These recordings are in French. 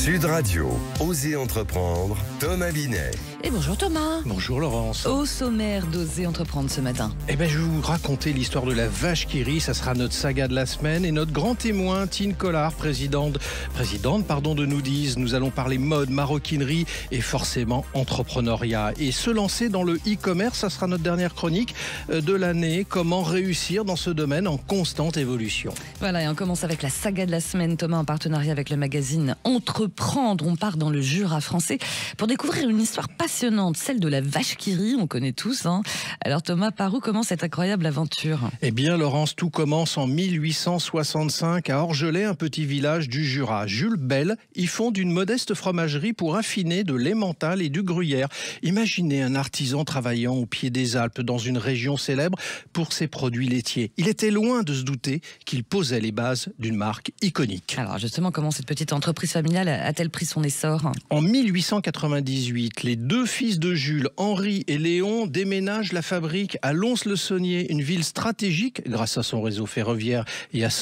Sud Radio, Osez entreprendre, Thomas Binet. Et bonjour Thomas. Bonjour Laurence. Au sommaire d'Osez entreprendre ce matin. Je vais vous raconter l'histoire de la vache qui rit. Ça sera notre saga de la semaine. Et notre grand témoin, Tine Collard, présidente de Noodies. Nous allons parler mode, maroquinerie et forcément entrepreneuriat. Et se lancer dans le e-commerce, ça sera notre dernière chronique de l'année. Comment réussir dans ce domaine en constante évolution. Voilà, et on commence avec la saga de la semaine, Thomas, en partenariat avec le magazine Entreprendre. On part dans le Jura français pour découvrir une histoire passionnante, celle de la vache qui rit, on connaît tous. Alors Thomas, par où commence cette incroyable aventure? Eh bien Laurence, tout commence en 1865 à Orgelet, un petit village du Jura. Jules Bell y fonde une modeste fromagerie pour affiner de l'emmental et du gruyère. Imaginez un artisan travaillant au pied des Alpes dans une région célèbre pour ses produits laitiers. Il était loin de se douter qu'il posait les bases d'une marque iconique. Alors justement, comment cette petite entreprise familiale a-t-elle pris son essor? En 1898, les deux fils de Jules, Henri et Léon, déménagent la fabrique à Lons-le-Saunier, une ville stratégique grâce à son réseau ferroviaire et à sa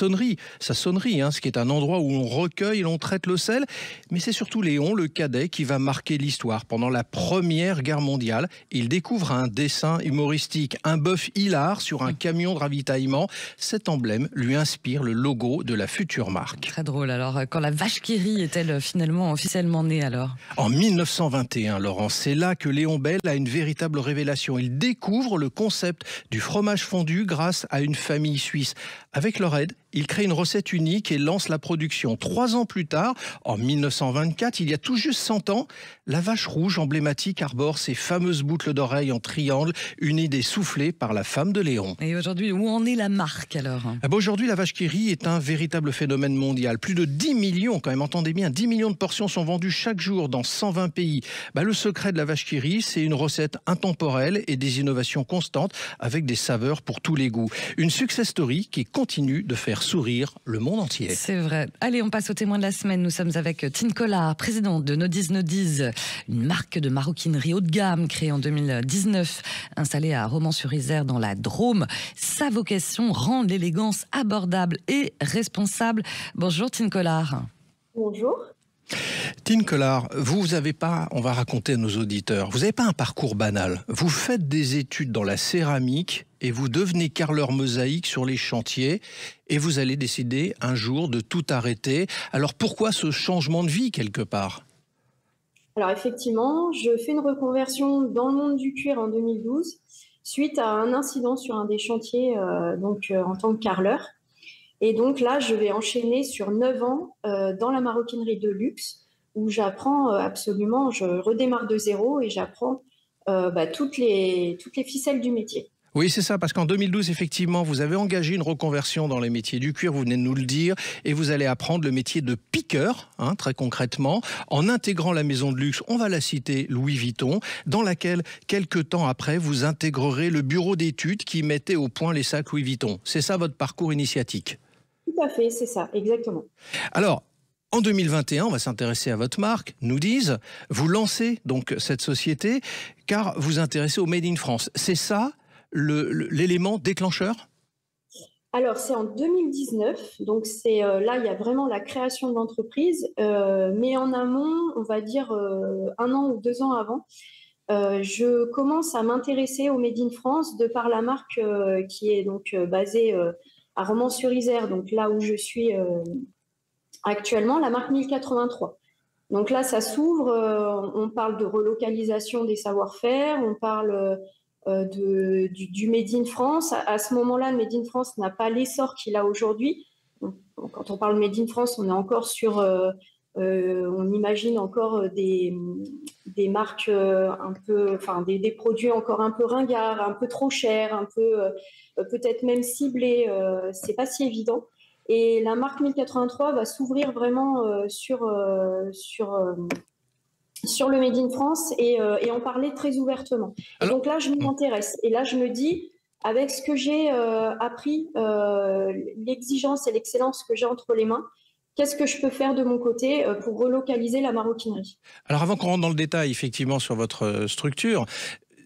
sonnerie, ce qui est un endroit où on recueille et l'on traite le sel. Mais c'est surtout Léon, le cadet, qui va marquer l'histoire. Pendant la Première Guerre mondiale, il découvre un dessin humoristique, un bœuf hilar sur un camion de ravitaillement. Cet emblème lui inspire le logo de la future marque. Très drôle. Alors, quand la vache qui rit est-elle finalement officiellement née alors? En 1921, Laurence, c'est là que Léon Bell a une véritable révélation. Il découvre le concept du fromage fondu grâce à une famille suisse. Avec leur aide, il crée une recette unique et lance la production. 3 ans plus tard, en 1924, il y a tout juste 100 ans, la vache rouge emblématique arbore ses fameuses boucles d'oreilles en triangle, une idée soufflée par la femme de Léon. Et aujourd'hui, où en est la marque alors? Aujourd'hui, la vache qui rit est un véritable phénomène mondial. Plus de 10 millions, quand même, entendez bien, 10 millions de portions sont vendues chaque jour dans 120 pays. Le secret de la vache qui rit, c'est une recette intemporelle et des innovations constantes avec des saveurs pour tous les goûts. Une success story qui continue de faire sourire le monde entier. C'est vrai. Allez, on passe au témoin de la semaine. Nous sommes avec Tine Collard, présidente de Noodies, une marque de maroquinerie haut de gamme créée en 2019, installée à Romans-sur-Isère dans la Drôme. Sa vocation, rendre l'élégance abordable et responsable. Bonjour Tine Collard. Bonjour. Tine Collard, vous n'avez pas, on va raconter à nos auditeurs, vous n'avez pas un parcours banal. Vous faites des études dans la céramique et vous devenez carreleur mosaïque sur les chantiers et vous allez décider un jour de tout arrêter. Alors pourquoi ce changement de vie quelque part? Alors effectivement, je fais une reconversion dans le monde du cuir en 2012 suite à un incident sur un des chantiers en tant que carreleur. Et donc là, je vais enchaîner sur 9 ans dans la maroquinerie de luxe où j'apprends absolument, je redémarre de zéro et j'apprends toutes les ficelles du métier. Oui, c'est ça, parce qu'en 2012, effectivement, vous avez engagé une reconversion dans les métiers du cuir, vous venez de nous le dire, et vous allez apprendre le métier de piqueur, très concrètement, en intégrant la maison de luxe, on va la citer, Louis Vuitton, dans laquelle, quelques temps après, vous intégrerez le bureau d'études qui mettait au point les sacs Louis Vuitton. C'est ça votre parcours initiatique? Tout à fait, c'est ça, exactement. Alors, en 2021, on va s'intéresser à votre marque, Noodies. Vous lancez donc cette société car vous intéressez au Made in France. C'est ça l'élément déclencheur? Alors, c'est en 2019, donc c'est là, il y a vraiment la création de l'entreprise, mais en amont, on va dire 1 an ou 2 ans avant, je commence à m'intéresser au Made in France de par la marque qui est donc basée à Romans-sur-Isère, donc là où je suis actuellement, la marque 1083. Donc là, ça s'ouvre, on parle de relocalisation des savoir-faire, on parle du Made in France. À ce moment-là, le Made in France n'a pas l'essor qu'il a aujourd'hui. Quand on parle Made in France, on est encore sur, on imagine encore des marques des produits encore un peu ringards, un peu trop chers, un peu peut-être même ciblés. C'est pas si évident. Et la marque 1083 va s'ouvrir vraiment sur le Made in France et en parler très ouvertement. Alors, donc là, je m'y intéresse. Et là, je me dis, avec ce que j'ai appris, l'exigence et l'excellence que j'ai entre les mains, qu'est-ce que je peux faire de mon côté pour relocaliser la maroquinerie? Alors avant qu'on rentre dans le détail, effectivement, sur votre structure,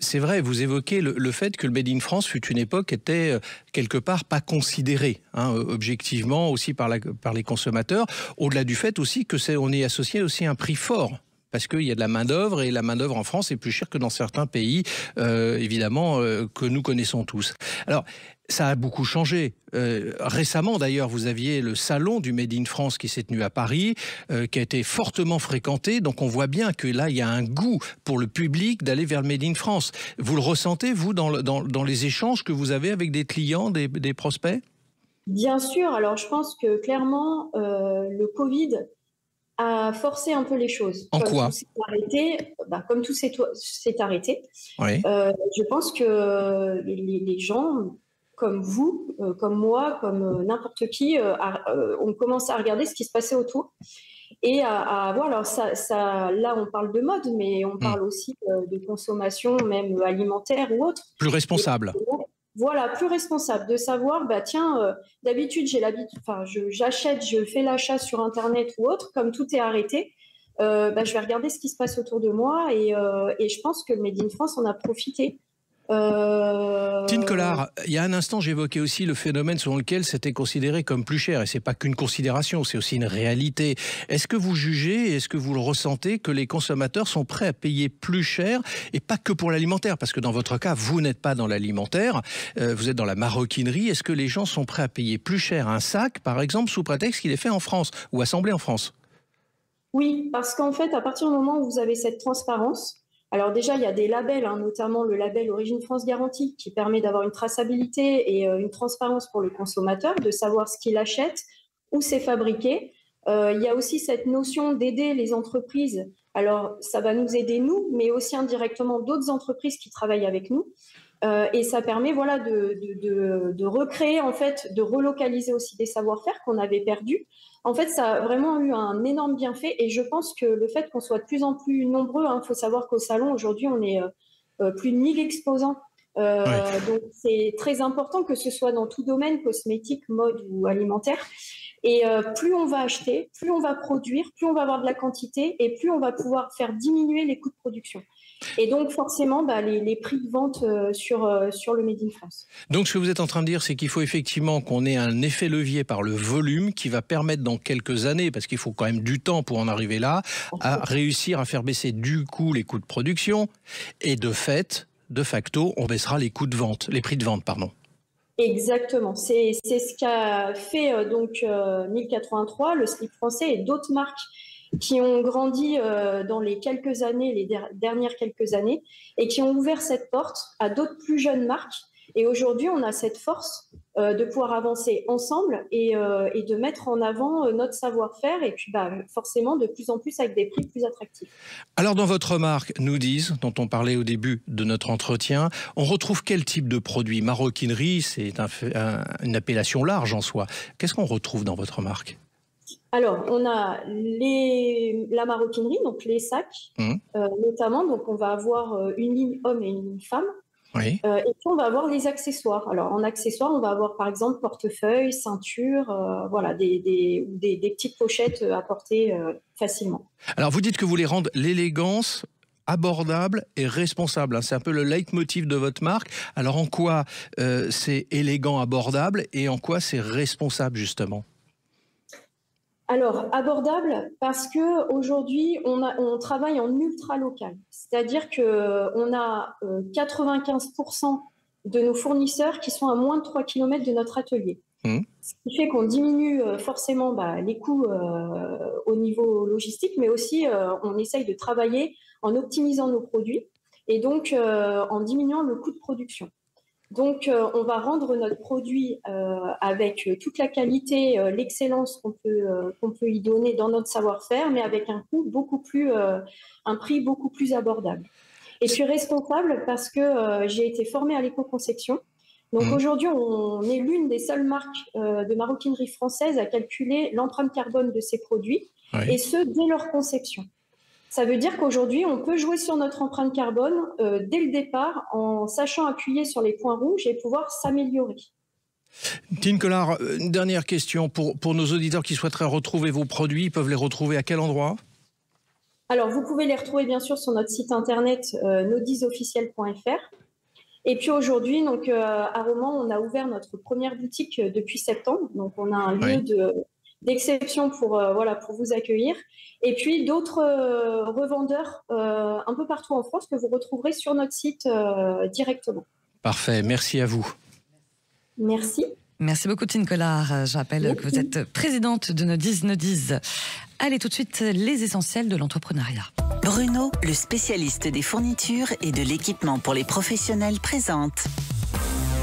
c'est vrai, vous évoquez le fait que le Made in France fut une époque était quelque part pas considéré, hein, objectivement aussi par les consommateurs, au-delà du fait aussi que on est associé aussi à un prix fort. Parce qu'il y a de la main-d'œuvre et la main-d'œuvre en France est plus chère que dans certains pays, évidemment, que nous connaissons tous. Alors, ça a beaucoup changé. Récemment, d'ailleurs, vous aviez le salon du Made in France qui s'est tenu à Paris, qui a été fortement fréquenté. Donc, on voit bien que là, il y a un goût pour le public d'aller vers le Made in France. Vous le ressentez, vous, dans les échanges que vous avez avec des clients, des prospects? Bien sûr. Alors, je pense que clairement, le Covid a forcé un peu les choses. En quoi? Comme tout s'est arrêté, Oui. je pense que les gens, comme vous, comme moi, comme n'importe qui, on commence à regarder ce qui se passait autour et à voir. Alors là, on parle de mode, mais on parle aussi de consommation, même alimentaire ou autre. Plus responsable. Voilà, plus responsable, de savoir, tiens, d'habitude, j'achète, je fais l'achat sur Internet ou autre, comme tout est arrêté, je vais regarder ce qui se passe autour de moi et je pense que le Made in France en a profité. Tine Collard, il y a un instant, j'évoquais aussi le phénomène selon lequel c'était considéré comme plus cher. Et c'est pas qu'une considération, c'est aussi une réalité. Est-ce que vous jugez, est-ce que vous le ressentez, que les consommateurs sont prêts à payer plus cher, et pas que pour l'alimentaire? Parce que dans votre cas, vous n'êtes pas dans l'alimentaire, vous êtes dans la maroquinerie. Est-ce que les gens sont prêts à payer plus cher un sac, par exemple, sous prétexte qu'il est fait en France ou assemblé en France? Oui, parce qu'en fait, à partir du moment où vous avez cette transparence, alors déjà, il y a des labels, hein, notamment le label Origine France Garantie, qui permet d'avoir une traçabilité et une transparence pour le consommateur, de savoir ce qu'il achète, où c'est fabriqué. Il y a aussi cette notion d'aider les entreprises. Alors, ça va nous aider, nous, mais aussi indirectement d'autres entreprises qui travaillent avec nous. Et ça permet de recréer, en fait, de relocaliser aussi des savoir-faire qu'on avait perdus. En fait, ça a vraiment eu un énorme bienfait et je pense que le fait qu'on soit de plus en plus nombreux, il faut savoir qu'au salon, aujourd'hui, on est plus de 1000 exposants. Donc, c'est très important que ce soit dans tout domaine, cosmétique, mode ou alimentaire. Et plus on va acheter, plus on va produire, plus on va avoir de la quantité et plus on va pouvoir faire diminuer les coûts de production. Et donc, forcément, les prix de vente sur le Made in France. Donc, ce que vous êtes en train de dire, c'est qu'il faut effectivement qu'on ait un effet levier par le volume qui va permettre dans quelques années, parce qu'il faut quand même du temps pour en arriver là, à réussir à faire baisser du coup les coûts de production. Et de facto, on baissera les coûts de vente, les prix de vente, pardon. Exactement. C'est ce qu'a fait 1083, le slip français et d'autres marques qui ont grandi dans les quelques années, les dernières quelques années, et qui ont ouvert cette porte à d'autres plus jeunes marques. Et aujourd'hui, on a cette force de pouvoir avancer ensemble et de mettre en avant notre savoir-faire et puis forcément de plus en plus avec des prix plus attractifs. Alors dans votre marque Nudies, dont on parlait au début de notre entretien, on retrouve quel type de produit? Maroquinerie, c'est une appellation large en soi. Qu'est-ce qu'on retrouve dans votre marque? Alors, on a la maroquinerie, donc les sacs, notamment. Donc, on va avoir une ligne homme et une ligne femme. Oui. Et puis, on va avoir les accessoires. Alors, en accessoires, on va avoir, par exemple, portefeuille, ceinture, voilà, des petites pochettes à porter facilement. Alors, vous dites que vous voulez rendre l'élégance abordable et responsable. C'est un peu le leitmotiv de votre marque. Alors, en quoi c'est élégant, abordable et en quoi c'est responsable, justement? Alors, abordable parce qu'aujourd'hui, on travaille en ultra local. C'est-à-dire qu'on a 95% de nos fournisseurs qui sont à moins de 3 km de notre atelier. Ce qui fait qu'on diminue forcément les coûts au niveau logistique, mais aussi on essaye de travailler en optimisant nos produits et donc en diminuant le coût de production. Donc, on va rendre notre produit avec toute la qualité, l'excellence qu'on peut y donner dans notre savoir-faire, mais avec un prix beaucoup plus abordable. Et puis responsable parce que j'ai été formée à l'éco-conception. Donc aujourd'hui, on est l'une des seules marques de maroquinerie française à calculer l'empreinte carbone de ses produits, et ce, dès leur conception. Ça veut dire qu'aujourd'hui, on peut jouer sur notre empreinte carbone dès le départ en sachant appuyer sur les points rouges et pouvoir s'améliorer. Tine Collard, une dernière question. Pour nos auditeurs qui souhaiteraient retrouver vos produits, ils peuvent les retrouver à quel endroit? Alors, vous pouvez les retrouver bien sûr sur notre site internet nos10officiel.fr. Et puis aujourd'hui, donc à Romans, on a ouvert notre première boutique depuis septembre. Donc, on a un lieu d'exception pour vous accueillir. Et puis d'autres revendeurs un peu partout en France que vous retrouverez sur notre site directement. Parfait, merci à vous. Merci. Merci beaucoup, Tine Collard. Je rappelle que vous êtes présidente de Nos10. Allez, tout de suite, les essentiels de l'entrepreneuriat. Bruno, le spécialiste des fournitures et de l'équipement pour les professionnels, présente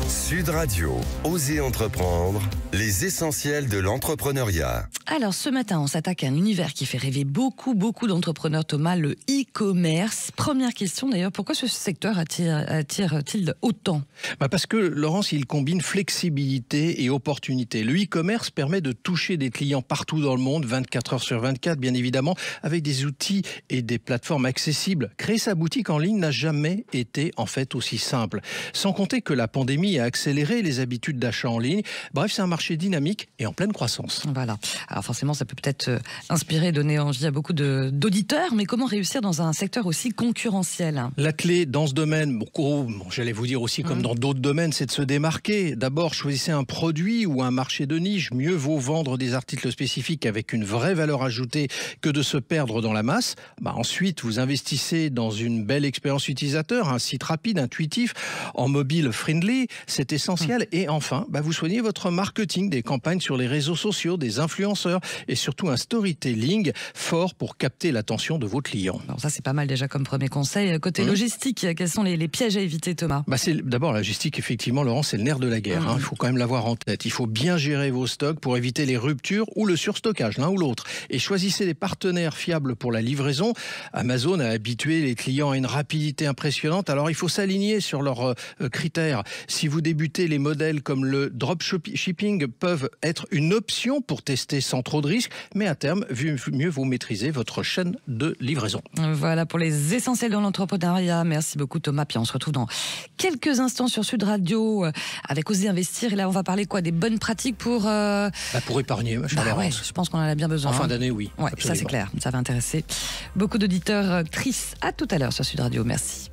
Sud Radio, Osez entreprendre, les essentiels de l'entrepreneuriat. Alors, ce matin, on s'attaque à un univers qui fait rêver beaucoup d'entrepreneurs, Thomas, le e-commerce. Première question d'ailleurs, pourquoi ce secteur attire-t-il autant ? Parce que, Laurence, il combine flexibilité et opportunité. Le e-commerce permet de toucher des clients partout dans le monde, 24 heures sur 24, bien évidemment, avec des outils et des plateformes accessibles. Créer sa boutique en ligne n'a jamais été, en fait, aussi simple. Sans compter que la pandémie a accéléré les habitudes d'achat en ligne. Bref, c'est un marché dynamique et en pleine croissance. Voilà. Alors forcément, ça peut peut-être inspirer, donner envie à beaucoup d'auditeurs, mais comment réussir dans un secteur aussi concurrentiel ? La clé dans ce domaine, j'allais vous dire aussi comme dans d'autres domaines, c'est de se démarquer. D'abord, choisissez un produit ou un marché de niche. Mieux vaut vendre des articles spécifiques avec une vraie valeur ajoutée que de se perdre dans la masse. Ensuite, vous investissez dans une belle expérience utilisateur, un site rapide, intuitif, en mobile friendly, c'est essentiel. Et enfin, vous soignez votre marketing, des campagnes sur les réseaux sociaux, des influenceurs et surtout un storytelling fort pour capter l'attention de vos clients. Alors ça, c'est pas mal déjà comme premier conseil. Côté logistique, quels sont les pièges à éviter, Thomas ? D'abord, la logistique, effectivement, Laurent, c'est le nerf de la guerre. Il faut quand même l'avoir en tête. Il faut bien gérer vos stocks pour éviter les ruptures ou le surstockage, l'un ou l'autre. Et choisissez des partenaires fiables pour la livraison. Amazon a habitué les clients à une rapidité impressionnante. Alors, il faut s'aligner sur leurs critères. Si vous débutez, les modèles comme le dropshipping peuvent être une option pour tester sans trop de risques, mais à terme, mieux vous maîtrisez votre chaîne de livraison. Voilà pour les essentiels dans l'entrepreneuriat. Merci beaucoup, Thomas. Puis on se retrouve dans quelques instants sur Sud Radio avec Osez investir. Et là, on va parler des bonnes pratiques pour épargner. Je pense qu'on en a bien besoin. En fin d'année, oui. Ouais, ça c'est clair. Ça va intéresser beaucoup d'auditeurs. À tout à l'heure sur Sud Radio. Merci.